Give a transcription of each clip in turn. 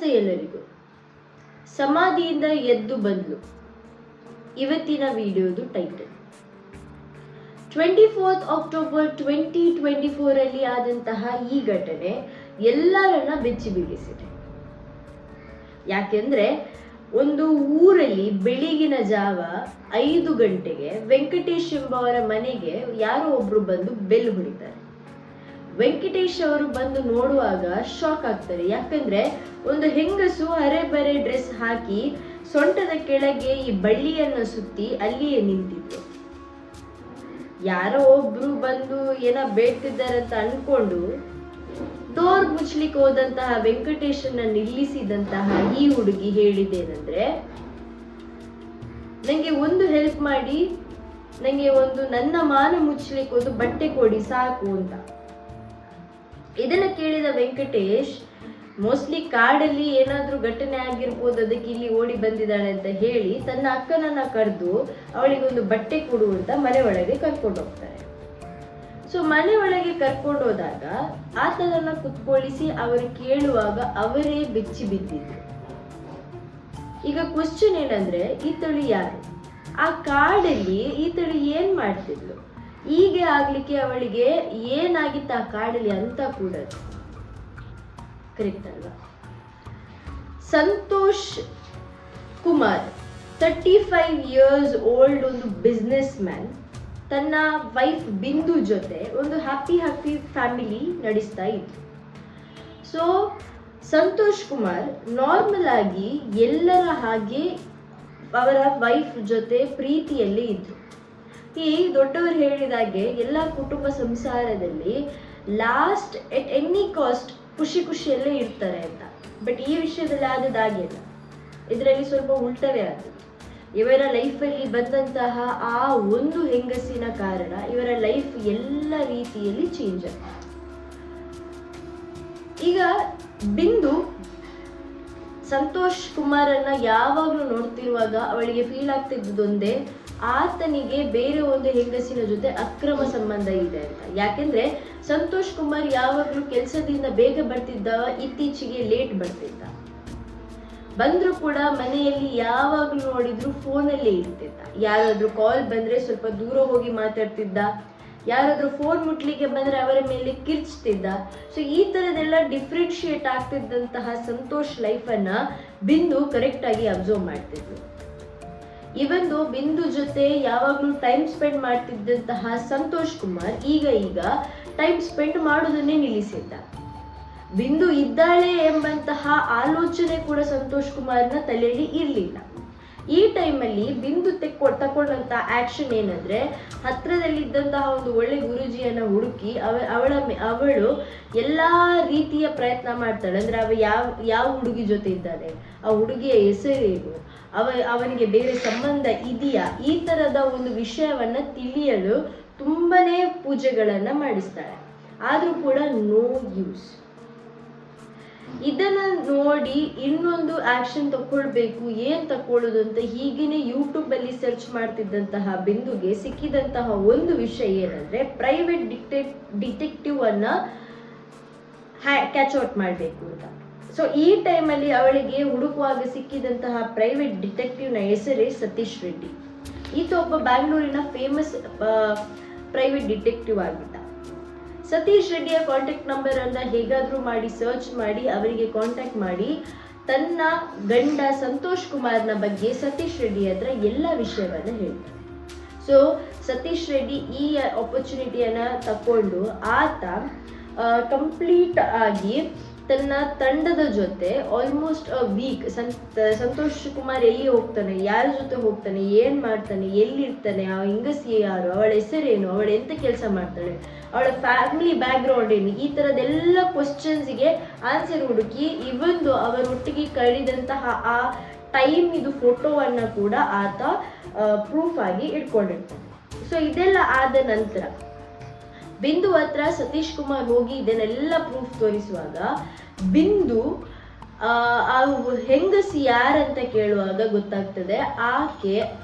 ನಮಸ್ತೆ ಎಲ್ಲರಿಗೂ. ಸಮಾಧಿಯಿಂದ ಎದ್ದು ಬಂದ್ಲು ಇವತ್ತಿನ ವಿಡಿಯೋದು ಟೈಟಲ್. 24 ಅಕ್ಟೋಬರ್ 2024 ಅಲ್ಲಿ ಆದಂತಹ ಈ ಘಟನೆ ಎಲ್ಲರನ್ನ ಬೆಚ್ಚಿ ಬೀಳಿಸಿದೆ. ಯಾಕೆಂದ್ರೆ ಒಂದು ಊರಲ್ಲಿ ಬೆಳಗಿನ ಜಾವ 5 ಗಂಟೆಗೆ ವೆಂಕಟೇಶ್ ಎಂಬವರ ಮನೆಗೆ ಯಾರೋ ಒಬ್ರು ಬಂದು ಬೆಲ್ ಹೊಡಿತಾರೆ. ವೆಂಕಟೇಶ್ ಅವರು ಬಂದು ನೋಡುವಾಗ ಶಾಕ್ ಆಗ್ತಾರೆ. ಯಾಕಂದ್ರೆ ಒಂದು ಹೆಂಗಸು ಅರೆಬರೆ ಡ್ರೆಸ್ ಹಾಕಿ ಸೊಂಟದ ಕೆಳಗೆ ಈ ಬಳ್ಳಿಯನ್ನ ಸುತ್ತಿ ಅಲ್ಲಿಯೇ ನಿಂತಿತ್ತು. ಯಾರೋ ಒಬ್ರು ಬಂದು ಬೇಡ್ತಿದ್ದಾರೆ ಅಂತ ಅನ್ಕೊಂಡು ಡೋರ್ ಮುಚ್ಲಿಕ್ಕೆ ಹೋದಂತಹ ವೆಂಕಟೇಶನ್ನ ನಿಲ್ಲಿಸಿದಂತಹ ಈ ಹುಡುಗಿ ಹೇಳಿದ್ದೇನೆಂದ್ರೆ, ನಂಗೆ ಒಂದು ಹೆಲ್ಪ್ ಮಾಡಿ, ನಂಗೆ ನನ್ನ ಮಾನ ಮುಚ್ಚಲಿಕ್ಕೆ ಒಂದು ಬಟ್ಟೆ ಕೊಡಿ ಸಾಕು ಅಂತ. ಇದನ್ನ ಕೇಳಿದ ವೆಂಕಟೇಶ್ ಮೋಸ್ಟ್ಲಿ ಕಾಡಲ್ಲಿ ಏನಾದ್ರೂ ಘಟನೆ ಆಗಿರ್ಬೋದು, ಅದಕ್ಕೆ ಇಲ್ಲಿ ಓಡಿ ಬಂದಿದ್ದಾಳೆ ಅಂತ ಹೇಳಿ ತನ್ನ ಅಕ್ಕನನ್ನ ಕರೆದು ಅವಳಿಗೆ ಒಂದು ಬಟ್ಟೆ ಕೊಡು ಅಂತ ಮನೆ ಒಳಗೆ ಕರ್ಕೊಂಡು ಹೋಗ್ತಾರೆ. ಸೊ ಮನೆ ಒಳಗೆ ಕರ್ಕೊಂಡು ಹೋದಾಗ ಆತನನ್ನ ಕುತ್ಕೊಳಿಸಿ ಅವರು ಕೇಳುವಾಗ ಅವರೇ ಬೆಚ್ಚಿ ಬಿದ್ದಿದ್ರು. ಈಗ ಕ್ವಶನ್ ಏನಂದ್ರೆ, ಈತಳು ಯಾರು? ಆ ಕಾಡಲ್ಲಿ ಈತಳು ಏನ್ ಮಾಡ್ತಿದ್ಲು? ಹೀಗೆ ಆಗ್ಲಿಕ್ಕೆ ಅವಳಿಗೆ ಏನಾಗಿತ್ತು ಆ ಕಾಡಲ್ಲಿ ಅಂತ ಕೂಡ ಕರೆಕ್ಟ್ ಅಲ್ವಾ? ಸಂತೋಷ್ ಕುಮಾರ್ 35 ಇಯರ್ಸ್ ಓಲ್ಡ್ ಒಂದು ಬಿಸ್ನೆಸ್ ಮ್ಯಾನ್ ತನ್ನ ವೈಫ್ ಬಿಂದು ಜೊತೆ ಒಂದು ಹ್ಯಾಪಿ ಫ್ಯಾಮಿಲಿ ನಡೆಸ್ತಾ ಇದ್ರು. ಸೊ ಸಂತೋಷ್ ಕುಮಾರ್ ನಾರ್ಮಲ್ ಆಗಿ ಎಲ್ಲರ ಹಾಗೆ ಅವರ ವೈಫ್ ಜೊತೆ ಪ್ರೀತಿಯಲ್ಲಿ ಇದ್ರು. ಈ ದೊಡ್ಡವರು ಹೇಳಿದಾಗೆ ಎಲ್ಲ ಕುಟುಂಬ ಸಂಸಾರದಲ್ಲಿ ಲಾಸ್ಟ್ ಎಟ್ ಎನಿ ಕಾಸ್ಟ್ ಖುಷಿಯಲ್ಲೇ ಇರ್ತಾರೆ ಅಂತ. ಬಟ್ ಈ ವಿಷಯದಲ್ಲಿ ಆದದಾಗಿಲ್ಲ, ಇದರಲ್ಲಿ ಸ್ವಲ್ಪ ಉಲ್ಟವೇ ಆಗಿದೆ. ಇವರ ಲೈಫಲ್ಲಿ ಬಂದಂತಹ ಆ ಒಂದು ಹೆಂಗಸಿನ ಕಾರಣ ಇವರ ಲೈಫ್ ಎಲ್ಲ ರೀತಿಯಲ್ಲಿ ಚೇಂಜ್ ಆಗಿದೆ. ಈಗ ಬಿಂದು ಸಂತೋಷ್ ಕುಮಾರನ್ನ ಯಾವಾಗ್ಲೂ ನೋಡ್ತಿರುವಾಗ ಅವಳಿಗೆ ಫೀಲ್ ಆಗ್ತಿದ್ದೊಂದೇ, ಆತನಿಗೆ ಬೇರೆ ಒಂದು ಹೆಂಗಸಿನ ಜೊತೆ ಅಕ್ರಮ ಸಂಬಂಧ ಇದೆ ಅಂತ. ಯಾಕೆಂದ್ರೆ ಸಂತೋಷ್ ಕುಮಾರ್ ಯಾವಾಗ್ಲೂ ಕೆಲಸದಿಂದ ಬೇಗ ಬರ್ತಿದ್ದ, ಇತ್ತೀಚೆಗೆ ಲೇಟ್ ಬರ್ತಿದ್ದ. ಬಂದ್ರು ಕೂಡ ಮನೆಯಲ್ಲಿ ಯಾವಾಗ್ಲೂ ನೋಡಿದ್ರು ಫೋನಲ್ಲೇ ಇರ್ತಿದ್ದ. ಯಾರಾದ್ರೂ ಕಾಲ್ ಬಂದ್ರೆ ಸ್ವಲ್ಪ ದೂರ ಹೋಗಿ ಮಾತಾಡ್ತಿದ್ದ, ಯಾರಾದ್ರೂ ಫೋನ್ ಮುಟ್ಲಿಕ್ಕೆ ಬಂದ್ರೆ ಅವರ ಮೇಲೆ ಕಿರ್ಚ್ತಿದ್ದ. ಸೊ ಈ ತರದೆಲ್ಲ ಡಿಫ್ರೆನ್ಶಿಯೇಟ್ ಆಗ್ತಿದ್ದಂತಹ ಸಂತೋಷ್ ಲೈಫ್ ಅನ್ನ ಬಿಂದು ಕರೆಕ್ಟ್ ಆಗಿ ಅಬ್ಸರ್ವ್ ಮಾಡ್ತಿದ್ಲು. ಇವೊಂದು ಬಿಂದು ಜೊತೆ ಯಾವಾಗ್ಲೂ ಟೈಮ್ ಸ್ಪೆಂಡ್ ಮಾಡ್ತಿದ್ದಂತಹ ಸಂತೋಷ್ ಕುಮಾರ್ ಈಗ ಟೈಮ್ ಸ್ಪೆಂಡ್ ಮಾಡೋದನ್ನೇ ನಿಲ್ಲಿಸಿದ್ದ. ಬಿಂದು ಇದ್ದಾಳೆ ಎಂಬಂತಹ ಆಲೋಚನೆ ಕೂಡ ಸಂತೋಷ್ ಕುಮಾರ್ನ ತಲೆಯಲ್ಲಿ ಇರ್ಲಿಲ್ಲ. ಈ ಟೈಮಲ್ಲಿ ಬಿಂದು ತಕೊಂಡಂತ ಆಕ್ಷನ್ ಏನಂದ್ರೆ, ಹತ್ರದಲ್ಲಿದ್ದಂತಹ ಒಂದು ಒಳ್ಳೆ ಗುರುಜಿಯನ್ನ ಹುಡುಕಿ ಅವಳು ಎಲ್ಲಾ ರೀತಿಯ ಪ್ರಯತ್ನ ಮಾಡ್ತಾಳೆ. ಅಂದ್ರೆ ಯಾವ ಹುಡುಗಿ ಜೊತೆ ಇದ್ದಾಳೆ, ಆ ಹುಡುಗಿಯ ಹೆಸರೇನು, ಅವನಿಗೆ ಬೇರೆ ಸಂಬಂಧ ಇದೆಯಾ, ಈ ತರದ ಒಂದು ವಿಷಯವನ್ನ ತಿಳಿಯಲು ತುಂಬಾನೇ ಪೂಜೆಗಳನ್ನ ಮಾಡಿಸ್ತಾಳೆ. ಆದ್ರೂ ಕೂಡ ನೋ ಯೂಸ್. ಇದನ್ನ ನೋಡಿ ಇನ್ನೊಂದು ಆಕ್ಷನ್ ತಕೊಳ್ಬೇಕು, ಏನ್ ತಕೊಳ್ಳೋದು ಅಂತ ಹೀಗೇನೆ ಯೂಟ್ಯೂಬ್ ಅಲ್ಲಿ ಸರ್ಚ್ ಮಾಡ್ತಿದ್ದಂತಹ ಬಿಂದುಗೆ ಸಿಕ್ಕಿದಂತಹ ಒಂದು ವಿಷಯ ಏನಂದ್ರೆ, ಪ್ರೈವೇಟ್ ಡಿಟೆಕ್ಟಿವ್ ಅನ್ನ ಕ್ಯಾಚ್ ಔಟ್ ಮಾಡ್ಬೇಕು ಅಂತ. ಸೊ ಈ ಟೈಮಲ್ಲಿ ಅವಳಿಗೆ ಹುಡುಕುವಾಗ ಸಿಕ್ಕಿದಂತಹ ಪ್ರೈವೇಟ್ ಡಿಟೆಕ್ಟಿವ್ ನ ಹೆಸರೇ ಸತೀಶ್ ರೆಡ್ಡಿ. ಈತ ಒಬ್ಬ ಬ್ಯಾಂಗ್ಳೂರಿನ ಫೇಮಸ್ ಪ್ರೈವೇಟ್ ಡಿಟೆಕ್ಟಿವ್ ಆಗಿದ್ದ. ಸತೀಶ್ ರೆಡ್ಡಿಯ ಕಾಂಟ್ಯಾಕ್ಟ್ ನಂಬರ್ ಅನ್ನ ಹೇಗಾದ್ರೂ ಮಾಡಿ ಸರ್ಚ್ ಮಾಡಿ ಅವರಿಗೆ ಕಾಂಟ್ಯಾಕ್ಟ್ ಮಾಡಿ ತನ್ನ ಗಂಡ ಸಂತೋಷ್ ಕುಮಾರ್ನ ಬಗ್ಗೆ ಸತೀಶ್ ರೆಡ್ಡಿ ಹತ್ರ ಎಲ್ಲ ವಿಷಯವನ್ನ ಹೇಳ್ತಾರೆ. ಸೊ ಸತೀಶ್ ರೆಡ್ಡಿ ಈ ಆಪರ್ಚುನಿಟಿಯನ್ನ ತಕೊಂಡು ಆತ ಕಂಪ್ಲೀಟ್ ಆಗಿ ತನ್ನ ತಂಡದ ಜೊತೆ ಆಲ್ಮೋಸ್ಟ್ ವೀಕ್ ಸಂತೋಷ್ ಕುಮಾರ್ ಎಲ್ಲಿ ಹೋಗ್ತಾನೆ, ಯಾರ ಜೊತೆ ಹೋಗ್ತಾನೆ, ಏನ್ ಮಾಡ್ತಾನೆ, ಎಲ್ಲಿರ್ತಾನೆ, ಆ ಹೆಂಗಸಿ ಯಾರು, ಅವಳ ಹೆಸರೇನು, ಅವಳು ಎಂತ ಕೆಲಸ ಮಾಡ್ತಾಳೆ, ಅವಳ ಫ್ಯಾಮಿಲಿ ಬ್ಯಾಕ್ ಗ್ರೌಂಡ್ ಏನು, ಈ ತರದೆಲ್ಲ ಕ್ವಶನ್ಸ್ಗೆ ಆನ್ಸರ್ ಹುಡುಕಿ ಇವೊಂದು ಅವರೊಟ್ಟಿಗೆ ಕಳೆದಂತಹ ಆ ಟೈಮ್ ಇದು ಫೋಟೋವನ್ನ ಕೂಡ ಆತ ಪ್ರೂಫ್ ಆಗಿ ಇಟ್ಕೊಂಡಿರ್ತಾನೆ. ಸೊ ಇದೆಲ್ಲ ಆದ ನಂತರ ಬಿಂದು ಹತ್ರ ಸತೀಶ್ ಕುಮಾರ್ ಹೋಗಿ ಇದನ್ನೆಲ್ಲ ಪ್ರೂಫ್ ತೋರಿಸುವಾಗ ಬಿಂದು ಆ ಹೆಂಗಸಿ ಯಾರಂತ ಕೇಳುವಾಗ ಗೊತ್ತಾಗ್ತದೆ ಆಕೆ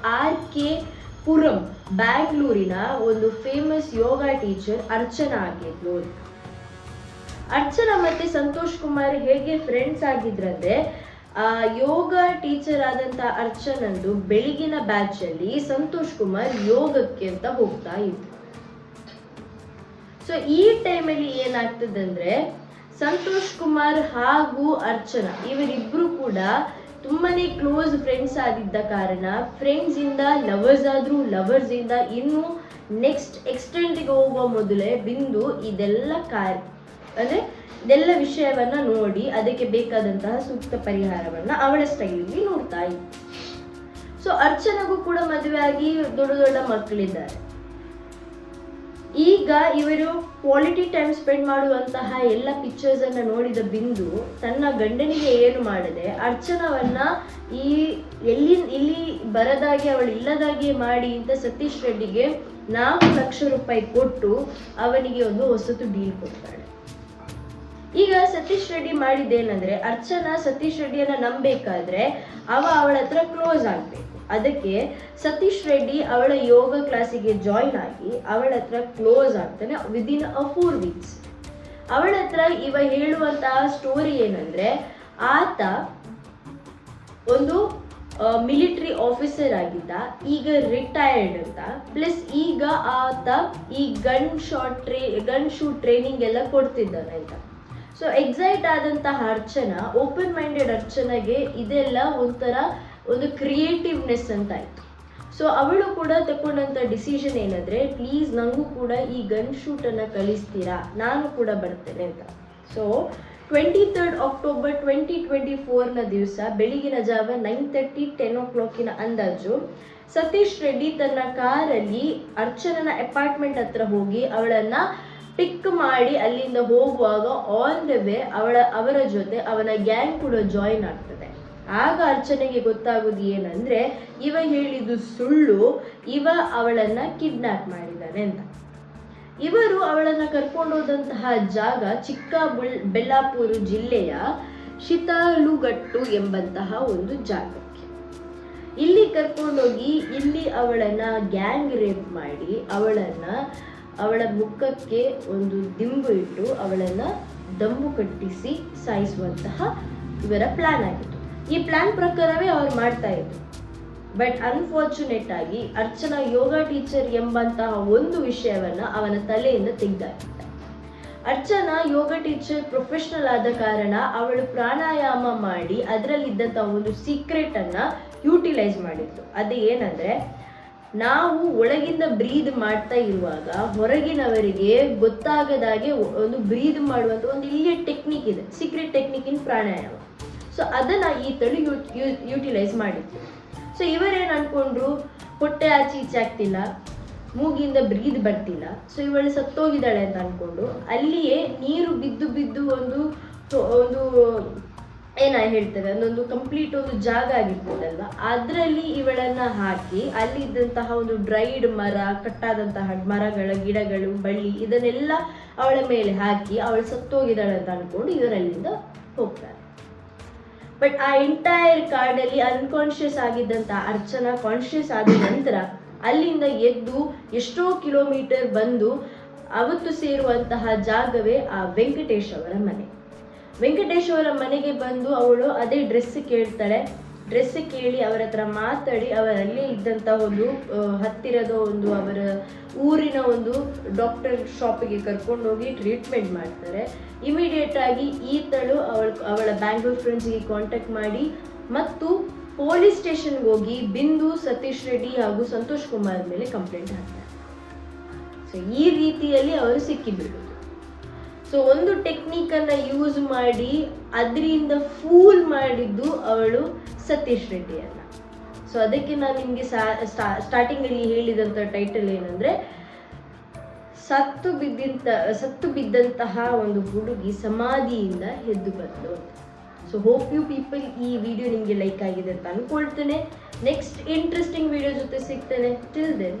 RK ಪುರಂ ಬ್ಯಾಂಗ್ಳೂರಿನ ಒಂದು ಫೇಮಸ್ ಯೋಗ ಟೀಚರ್ ಅರ್ಚನಾ ಆಗಿದ್ಲು. ಅರ್ಚನಾ ಮತ್ತೆ ಸಂತೋಷ್ ಕುಮಾರ್ ಹೇಗೆ ಫ್ರೆಂಡ್ಸ್ ಆಗಿದ್ರಂದ್ರೆ, ಯೋಗ ಟೀಚರ್ ಆದಂತ ಅರ್ಚನಂದು ಬೆಳಗಿನ ಬ್ಯಾಚ್ ಅಲ್ಲಿ ಸಂತೋಷ್ ಕುಮಾರ್ ಯೋಗಕ್ಕೆ ಅಂತ ಹೋಗ್ತಾ ಇದ್ರು. ಸೊ ಈ ಟೈಮಲ್ಲಿ ಏನಾಗ್ತದಂದ್ರೆ, ಸಂತೋಷ್ ಕುಮಾರ್ ಹಾಗೂ ಅರ್ಚನಾ ಇವರಿಬ್ರು ಕೂಡ ತುಂಬಾನೇ ಕ್ಲೋಸ್ ಫ್ರೆಂಡ್ಸ್ ಆಗಿದ್ದ ಕಾರಣ ಫ್ರೆಂಡ್ಸ್ ಇಂದ ಲವರ್ಸ್ ಆದ್ರು, ಲವರ್ಸ್ ಇಂದ ಇನ್ನು ನೆಕ್ಸ್ಟ್ ಎಕ್ಸ್ಟೆಂಟ್ಗೆ ಹೋಗುವ ಮೊದಲೇ ಬಿಂದು ಇದೆಲ್ಲ ಇದೆಲ್ಲ ವಿಷಯವನ್ನ ನೋಡಿ ಅದಕ್ಕೆ ಬೇಕಾದಂತಹ ಸೂಕ್ತ ಪರಿಹಾರವನ್ನ ಅವಳ ಸ್ಟೈಲ್ಗೆ ನೋಡ್ತಾ ಇತ್ತು. ಸೊ ಅರ್ಚನಾಗೂ ಕೂಡ ಮದುವೆ ಆಗಿ ದೊಡ್ಡ ದೊಡ್ಡ ಮಕ್ಕಳಿದ್ದಾರೆ. ಈಗ ಇವರು ಕ್ವಾಲಿಟಿ ಟೈಮ್ ಸ್ಪೆಂಡ್ ಮಾಡುವಂತಹ ಎಲ್ಲ ಪಿಕ್ಚರ್ಸ್ ಅನ್ನ ನೋಡಿದ ಬಿಂದು ತನ್ನ ಗಂಡನಿಗೆ ಏನು ಮಾಡದೆ ಅರ್ಚನವನ್ನ ಇಲ್ಲಿ ಬರದಾಗಿ ಅವಳು ಇಲ್ಲದಾಗಿ ಮಾಡಿ ಅಂತ ಸತೀಶ್ ರೆಡ್ಡಿಗೆ 4 ಲಕ್ಷ ರೂಪಾಯಿ ಕೊಟ್ಟು ಅವನಿಗೆ ಒಂದು ಹೊಸತು ಡೀಲ್ ಕೊಡ್ತಾಳೆ. ಈಗ ಸತೀಶ್ ರೆಡ್ಡಿ ಮಾಡಿದ್ದೇನಂದ್ರೆ, ಅರ್ಚನಾ ಸತೀಶ್ ರೆಡ್ಡಿಯನ್ನ ನಂಬೇಕಾದ್ರೆ ಅವಳ ಹತ್ರ ಕ್ಲೋಸ್ ಆಗ್ಬೇಕು. ಅದಕ್ಕೆ ಸತೀಶ್ ರೆಡ್ಡಿ ಅವಳ ಯೋಗ ಕ್ಲಾಸಿಗೆ ಜಾಯಿನ್ ಆಗಿ ಅವಳ ಹತ್ರ ಕ್ಲೋಸ್ ಆಗ್ತಾನೆ ವಿದಿನ್ 4 ವೀಕ್ಸ್. ಅವಳ ಹತ್ರ ಇವ ಹೇಳುವಂತಹ ಸ್ಟೋರಿ ಏನಂದ್ರೆ, ಆತ ಒಂದು ಮಿಲಿಟರಿ ಆಫೀಸರ್ ಆಗಿದ್ದ, ಈಗ ರಿಟೈರ್ಡ್ ಅಂತ. ಪ್ಲಸ್ ಈಗ ಆತ ಈ ಗನ್ ಶೂಟ್ ಟ್ರೈನಿಂಗ್ ಎಲ್ಲ ಕೊಡ್ತಿದ್ದಾನೆ ಅಂತ. ಸೊ ಎಕ್ಸೈಟ್ ಆದಂತಹ ಅರ್ಚನಾ, ಓಪನ್ ಮೈಂಡೆಡ್ ಅರ್ಚನಾಗೆ ಇದೆಲ್ಲ ಒಂದು ಕ್ರಿಯೇಟಿವ್ನೆಸ್ ಅಂತ ಆಯ್ತು. ಸೊ ಅವಳು ಕೂಡ ತಗೊಂಡಂತ ಡಿಸಿಷನ್ ಏನಂದ್ರೆ, ಪ್ಲೀಸ್ ನಂಗೂ ಕೂಡ ಈ ಗನ್ ಶೂಟ್ ಅನ್ನ ಕಲಿಸ್ತೀರಾ, ನಾನು ಕೂಡ ಬರ್ತೇನೆ ಅಂತ. ಸೊ 23 ಅಕ್ಟೋಬರ್ 2024 ದಿವಸ ಬೆಳಗಿನ ಜಾವ 9:30 10 o'clock ಅಂದಾಜು ಸತೀಶ್ ರೆಡ್ಡಿ ತನ್ನ ಕಾರಲ್ಲಿ ಅರ್ಚನನ ಅಪಾರ್ಟ್ಮೆಂಟ್ ಹತ್ರ ಹೋಗಿ ಅವಳನ್ನ ಪಿಕ್ ಮಾಡಿ ಅಲ್ಲಿಂದ ಹೋಗುವಾಗ ಆನ್ ದ ವೇ ಅವರ ಜೊತೆ ಅವನ ಗ್ಯಾಂಗ್ ಕೂಡ ಜಾಯಿನ್ ಆಗ್ತದೆ. ಆಗ ಅರ್ಚನೆಗೆ ಗೊತ್ತಾಗೋದು ಏನಂದ್ರೆ, ಇವ ಹೇಳಿದ್ದು ಸುಳ್ಳು, ಇವ ಅವಳನ್ನ ಕಿಡ್ನಾಪ್ ಮಾಡಿದ್ದಾನೆ ಅಂತ. ಇವರು ಅವಳನ್ನ ಕರ್ಕೊಂಡೋದಂತಹ ಜಾಗ ಚಿಕ್ಕಬಳ್ಳಾಪುರ ಜಿಲ್ಲೆಯ ಶಿತಾಲುಗಟ್ಟು ಎಂಬಂತಹ ಒಂದು ಜಾಗಕ್ಕೆ. ಇಲ್ಲಿ ಕರ್ಕೊಂಡೋಗಿ ಇಲ್ಲಿ ಅವಳನ್ನ ಗ್ಯಾಂಗ್ ರೇಪ್ ಮಾಡಿ ಅವಳ ಮುಖಕ್ಕೆ ಒಂದು ದಿಂಬು ಇಟ್ಟು ಅವಳನ್ನ ದಮ್ಮು ಕಟ್ಟಿಸಿ ಸಾಯಿಸುವಂತಹ ಇವರ ಪ್ಲಾನ್ ಆಗಿತ್ತು. ಈ ಪ್ಲಾನ್ ಪ್ರಕಾರವೇ ಅವ್ರು ಮಾಡ್ತಾ ಇದ್ರು. ಬಟ್ ಅನ್ಫಾರ್ಚುನೇಟ್ ಆಗಿ ಅರ್ಚನಾ ಯೋಗ ಟೀಚರ್ ಎಂಬಂತಹ ಒಂದು ವಿಷಯವನ್ನ ಅವನ ತಲೆಯಿಂದ ತೆಗೆದಾಕಿದ್ದ. ಅರ್ಚನಾ ಯೋಗ ಟೀಚರ್ ಪ್ರೊಫೆಷನಲ್ ಆದ ಕಾರಣ ಅವಳು ಪ್ರಾಣಾಯಾಮ ಮಾಡಿ ಅದರಲ್ಲಿದ್ದಂತಹ ಒಂದು ಸೀಕ್ರೆಟ್ ಅನ್ನ ಯೂಟಿಲೈಸ್ ಮಾಡಿದ್ಲು. ಅದು ಏನಂದ್ರೆ, ನಾವು ಒಳಗಿಂದ ಬ್ರೀದ್ ಮಾಡ್ತಾ ಇರುವಾಗ ಹೊರಗಿನವರಿಗೆ ಗೊತ್ತಾಗದಾಗೆ ಒಂದು ಬ್ರೀದ್ ಮಾಡುವಂತ ಒಂದು ಇಲ್ಲಿಯ ಟೆಕ್ನಿಕ್ ಇದೆ, ಸೀಕ್ರೆಟ್ ಟೆಕ್ನಿಕ್ ಇನ್ ಪ್ರಾಣಾಯಾಮ. ಸೊ ಅದನ್ನ ಈತಳು ಯೂಟಿಲೈಸ್ ಮಾಡಿದ್ರು. ಸೊ ಇವರೇನು ಅನ್ಕೊಂಡ್ರು, ಹೊಟ್ಟೆ ಆಚೆ ಈಚೆ ಆಗ್ತಿಲ್ಲ, ಮೂಗಿಂದ ಬ್ರೀದ್ ಬರ್ತಿಲ್ಲ, ಸೊ ಇವಳು ಸತ್ತೋಗಿದ್ದಾಳೆ ಅಂತ ಅನ್ಕೊಂಡು ಅಲ್ಲಿಯೇ ನೀರು ಬಿದ್ದು ಒಂದು ಹೇಳ್ತೇವೆ ಅದೊಂದು ಕಂಪ್ಲೀಟ್ ಒಂದು ಜಾಗ ಆಗಿರ್ತದಲ್ವಾ, ಅದರಲ್ಲಿ ಇವಳನ್ನ ಹಾಕಿ ಅಲ್ಲಿದ್ದಂತಹ ಒಂದು ಡ್ರೈಡ್ ಮರ, ಕಟ್ಟಾದಂತಹ ಮರಗಳ ಗಿಡಗಳು, ಬಳ್ಳಿ ಇದನ್ನೆಲ್ಲ ಅವಳ ಮೇಲೆ ಹಾಕಿ ಅವಳು ಸತ್ತೋಗಿದ್ದಾಳೆ ಅಂತ ಅನ್ಕೊಂಡು ಇವರಲ್ಲಿಂದ ಹೋಗ್ತಾರೆ. ಬಟ್ ಆ ಎಂಟೈರ್ ಕಾಡಲ್ಲಿ ಅನ್ಕಾನ್ಶಿಯಸ್ ಆಗಿದ್ದಂತಹ ಅರ್ಚನಾ ಕಾನ್ಶಿಯಸ್ ಆದ ನಂತರ ಅಲ್ಲಿಂದ ಎದ್ದು ಎಷ್ಟೋ ಕಿಲೋಮೀಟರ್ ಬಂದು ಅವತ್ತು ಸೇರುವಂತಹ ಜಾಗವೇ ಆ ವೆಂಕಟೇಶ್ ಅವರ ಮನೆ. ವೆಂಕಟೇಶ್ ಅವರ ಮನೆಗೆ ಬಂದು ಅವಳು ಅದೇ ಡ್ರೆಸ್ ಕೇಳ್ತಾಳೆ. ಡ್ರೆಸ್ ಕೇಳಿ ಅವರ ಹತ್ರ ಮಾತಾಡಿ ಅವರಲ್ಲಿ ಇದ್ದಂಥ ಒಂದು ಹತ್ತಿರದ ಒಂದು ಅವರ ಊರಿನ ಒಂದು ಡಾಕ್ಟರ್ ಶಾಪಿಗೆ ಕರ್ಕೊಂಡೋಗಿ ಟ್ರೀಟ್ಮೆಂಟ್ ಮಾಡ್ತಾರೆ. ಇಮಿಡಿಯೇಟ್ ಆಗಿ ಈತಳು ಅವಳ ಬ್ಯಾಂಗ್ಳೂರ್ ಫ್ರೆಂಡ್ಸ್ಗೆ ಕಾಂಟ್ಯಾಕ್ಟ್ ಮಾಡಿ ಮತ್ತು ಪೊಲೀಸ್ ಸ್ಟೇಷನ್ಗೆ ಹೋಗಿ ಬಿಂದು, ಸತೀಶ್ ರೆಡ್ಡಿ ಹಾಗೂ ಸಂತೋಷ್ ಕುಮಾರ್ ಮೇಲೆ ಕಂಪ್ಲೇಂಟ್ ಹಾಕ್ತಾರೆ. ಸೊ ಈ ರೀತಿಯಲ್ಲಿ ಅವರು ಸಿಕ್ಕಿಬಿಡುದು. ಸೊ ಒಂದು ಟೆಕ್ನಿಕ್ ಅನ್ನ ಯೂಸ್ ಮಾಡಿ ಅದರಿಂದ ಫೂಲ್ ಮಾಡಿದ್ದು ಅವಳು ಸತೀಶ್ ರೆಡ್ಡಿಯನ್ನ. ಸೊ ಅದಕ್ಕೆ ನಾನು ನಿಮ್ಗೆ ಸ್ಟಾರ್ಟಿಂಗ್ ಅಲ್ಲಿ ಹೇಳಿದಂತ ಟೈಟಲ್ ಏನಂದ್ರೆ, ಸತ್ತು ಬಿದ್ದಂತಹ ಒಂದು ಹುಡುಗಿ ಸಮಾಧಿಯಿಂದ ಎದ್ದು ಬಂದು. ಸೊ ಹೋಪ್ ಯು ಪೀಪಲ್ ಈ ವಿಡಿಯೋ ನಿಮ್ಗೆ ಲೈಕ್ ಆಗಿದೆ ಅಂತ ಅನ್ಕೊಳ್ತೇನೆ. ನೆಕ್ಸ್ಟ್ ಇಂಟ್ರೆಸ್ಟಿಂಗ್ ವಿಡಿಯೋ ಜೊತೆ ಸಿಗ್ತೇನೆ. Till then.